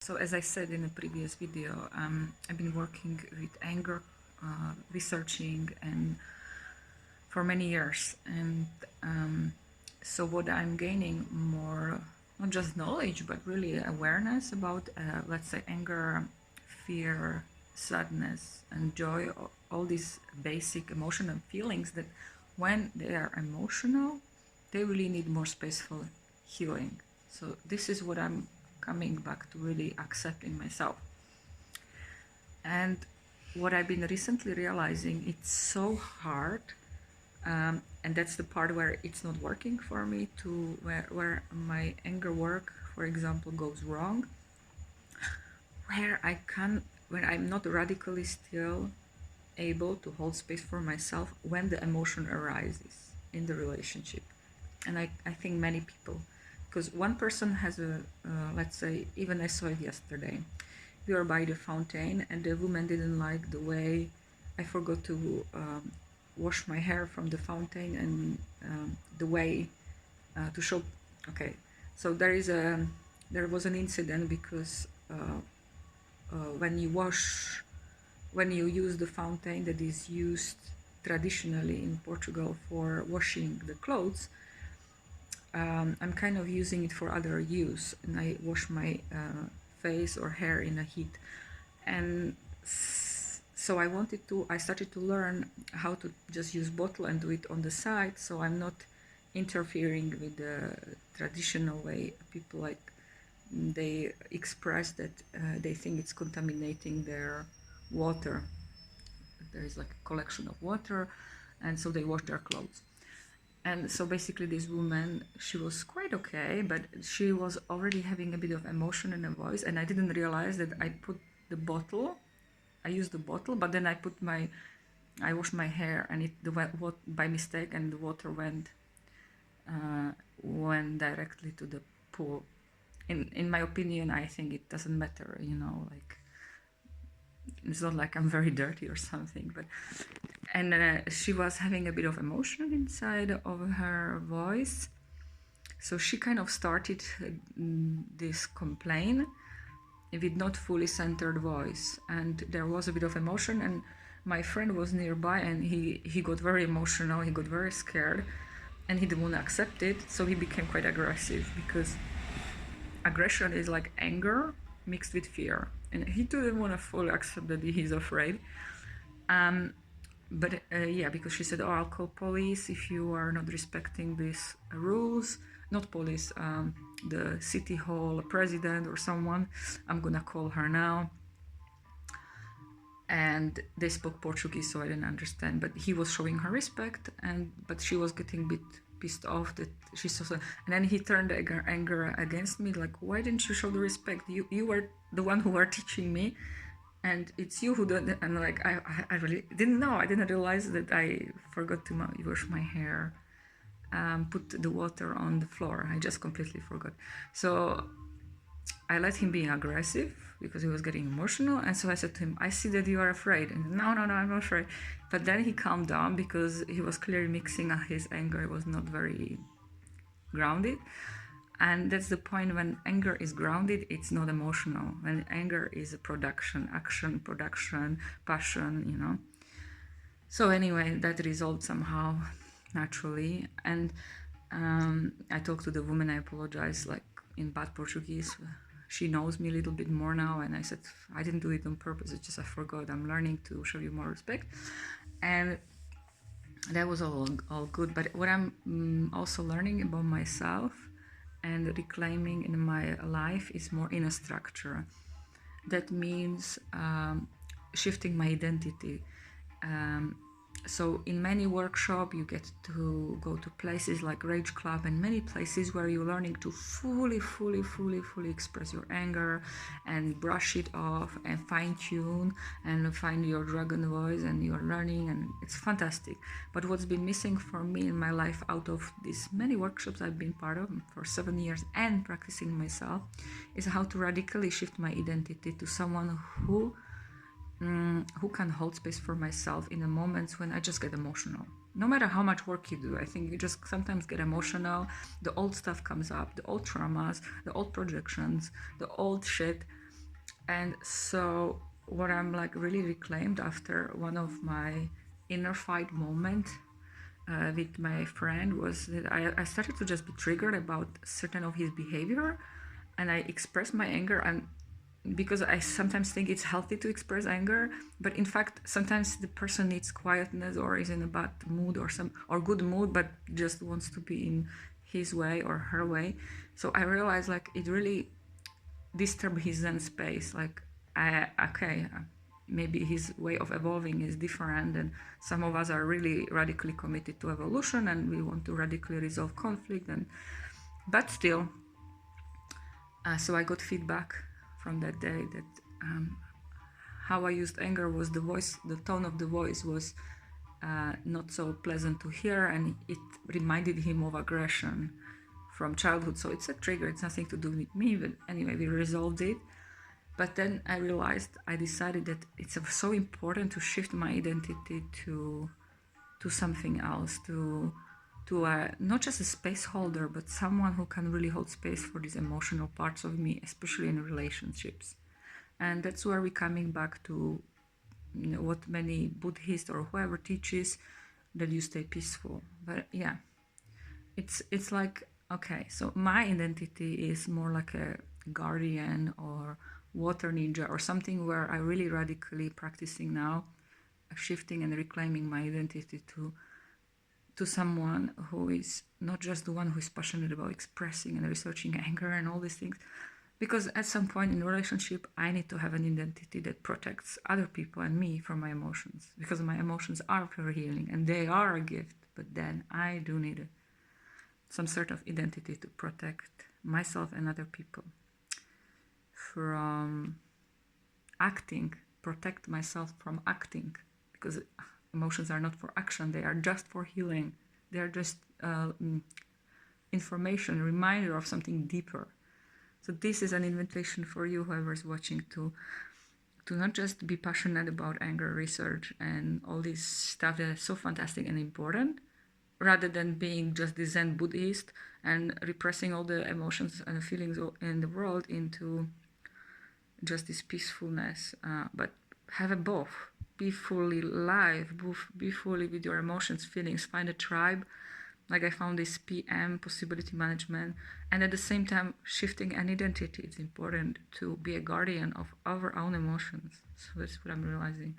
So as I said in a previous video, I've been working with anger, researching, and for many years. And so what I'm gaining more, not just knowledge, but really awareness about, let's say, anger, fear, sadness, and joy, all these basic emotional feelings that when they are emotional, they really need more space for healing. So this is what I'm coming back to really accepting myself. And what I've been recently realizing, it's so hard, and that's the part where it's not working for me, to where my anger work, for example, goes wrong, when I'm not radically still able to hold space for myself when the emotion arises in the relationship. And I think many people, because one person has let's say, even I saw it yesterday. We were by the fountain and the woman didn't like the way I forgot to wash my hair from the fountain, and the way to show. Okay, so there was an incident because when you use the fountain that is used traditionally in Portugal for washing the clothes, I'm kind of using it for other use, and I wash my face or hair in a heat. And so I started to learn how to just use bottle and do it on the side, so I'm not interfering with the traditional way. People they express that they think it's contaminating their water. There is like a collection of water, and so they wash their clothes. And so basically this woman, she was quite okay, but she was already having a bit of emotion in her voice, and I didn't realize that I used the bottle, but then I washed my hair, and it by mistake, and the water went directly to the pool. In my opinion, I think it doesn't matter, like it's not like I'm very dirty or something, but she was having a bit of emotion inside of her voice, so she kind of started this complaint with not fully centered voice, and there was a bit of emotion, and my friend was nearby, and he got very emotional, he got very scared, and he didn't want to accept it, so he became quite aggressive, because aggression is like anger mixed with fear, and he didn't want to fully accept that he's afraid. But yeah, because she said, "Oh, I'll call police if you are not respecting these rules." Not police, the city hall president or someone. I'm gonna call her now. And they spoke Portuguese, so I didn't understand. But he was showing her respect, but she was getting a bit pissed off that she saw. And then he turned anger against me, like, "Why didn't you show the respect? You were the one who were teaching me, and it's you who did." And like, I really didn't know. I didn't realize that I forgot to wash my hair, put the water on the floor. I just completely forgot. So I let him be aggressive because he was getting emotional. And so I said to him, "I see that you are afraid." And no, I'm not afraid. But then he calmed down because he was clearly mixing his anger. It was not very grounded. And that's the point. When anger is grounded, it's not emotional. When anger is a action, production, passion, So anyway, that resolved somehow naturally. And I talked to the woman, I apologized, like in bad Portuguese. She knows me a little bit more now, and I said, "I didn't do it on purpose, it's just I forgot. I'm learning to show you more respect." And that was all good. But what I'm also learning about myself and reclaiming in my life is more inner structure. That means shifting my identity. So in many workshops, you get to go to places like Rage Club and many places where you're learning to fully express your anger and brush it off and fine tune and find your dragon voice, and you're learning, and it's fantastic. But what's been missing for me in my life out of these many workshops I've been part of for 7 years and practicing myself is how to radically shift my identity to someone who can hold space for myself in the moments when I just get emotional. No matter how much work you do, I think you just sometimes get emotional. The old stuff comes up, the old traumas, the old projections, the old shit. And so what I'm like really reclaimed after one of my inner fight moment with my friend was that I started to just be triggered about certain of his behavior, and I expressed my anger. And because I sometimes think it's healthy to express anger, but in fact sometimes the person needs quietness or is in a bad mood or good mood, but just wants to be in his way or her way. So I realized like it really disturbed his zen space. Like maybe his way of evolving is different, and some of us are really radically committed to evolution and we want to radically resolve conflict, and but still so I got feedback from that day that how I used anger was the tone of the voice was not so pleasant to hear, and it reminded him of aggression from childhood. So it's a trigger, it's nothing to do with me, but anyway, we resolved it. But then I decided that it's so important to shift my identity to something else, to not just a space holder, but someone who can really hold space for these emotional parts of me, especially in relationships. And that's where we're coming back to what many Buddhists or whoever teaches, that you stay peaceful. But yeah, it's like, okay, so my identity is more like a guardian or water ninja or something, where I really radically practicing now shifting and reclaiming my identity to someone who is not just the one who is passionate about expressing and researching anger and all these things. Because at some point in a relationship, I need to have an identity that protects other people and me from my emotions. Because my emotions are very healing and they are a gift. But then I do need some sort of identity to protect myself and other people from acting, protect myself from acting. Because emotions are not for action, they are just for healing. They are just information, reminder of something deeper. So this is an invitation for you, whoever is watching, to not just be passionate about anger research and all this stuff that is so fantastic and important, rather than being just the Zen Buddhist and repressing all the emotions and feelings in the world into just this peacefulness, but have a both. Be fully live, be fully with your emotions, feelings, find a tribe. Like I found this PM, possibility management, and at the same time shifting an identity. It's important to be a guardian of our own emotions. So that's what I'm realizing.